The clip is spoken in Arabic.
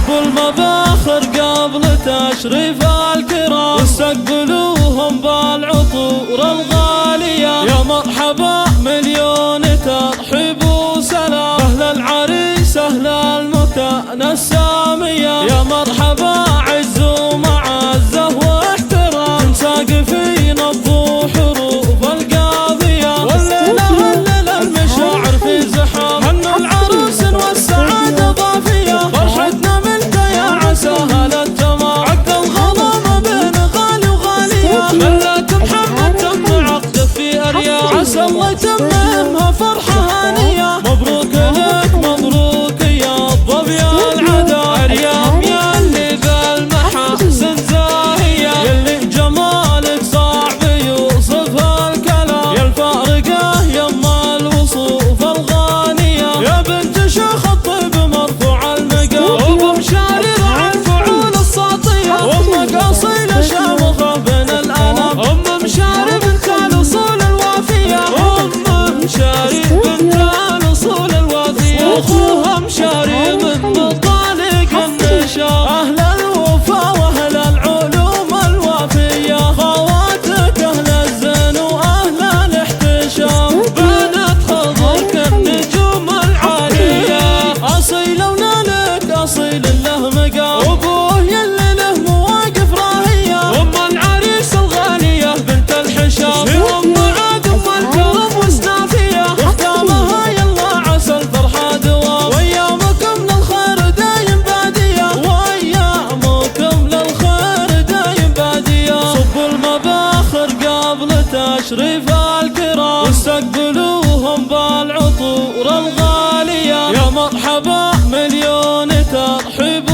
صبوا المباخر قبل تشريف الكرام، واستقبلوهم بالعطور الغالية. يا مرحبا مليون ترحيب وسلام، أهل العريس أهل المكان السامية. يا مرحبا عز ومعزة واحترام، ساقفين الضو حروف القاضية. والليلة المشاعر في زحام، هنوا العروس والسعادة ضافية. فرحتنا منك يا عساها للتمام، عقد الغرام بين غالي وغالية. ملة محمد تم عقدك في أرياح، عسى الله يتممها فرحة هانية. مبروك لك مبروك يا الظبي العدا، أريام يلي بالمحاسن زاهية، يلي جمالك صعب يوصف الكلام. يا الفارقة يما الوصوف الغانية، يا بنت شيخ الطيب مرفوع المقام. وبمشاري راعي الفعول الساطية، وامك أصيلة شامخة بين الآلام. أم مشاري بنت الأصول الوافية، أم مشاري بنت الأصول الوافية. أخوها مشاري من مطالق النشام، أهل الوفا وأهل العلوم الوافية. خواتك أهل الزين وأهل الاحتشام، بنات خضر كالنجوم العالية. أصيل ونالك أصيل له مقام، وأبوه يلي له مواقف راهية. أم العريس الغالية بنت الحشام، وأم عاد أم الكرم والسنافية. واختامها يلا عسى الفرحة دوام، وأيامكم للخير دايم بادية. وأيامكم للخير دايم بادية. صبوا المباخر قبل تشريف الكرام، واستقبلوهم بالعطور الغالية. يا مرحبا مليون ترحيب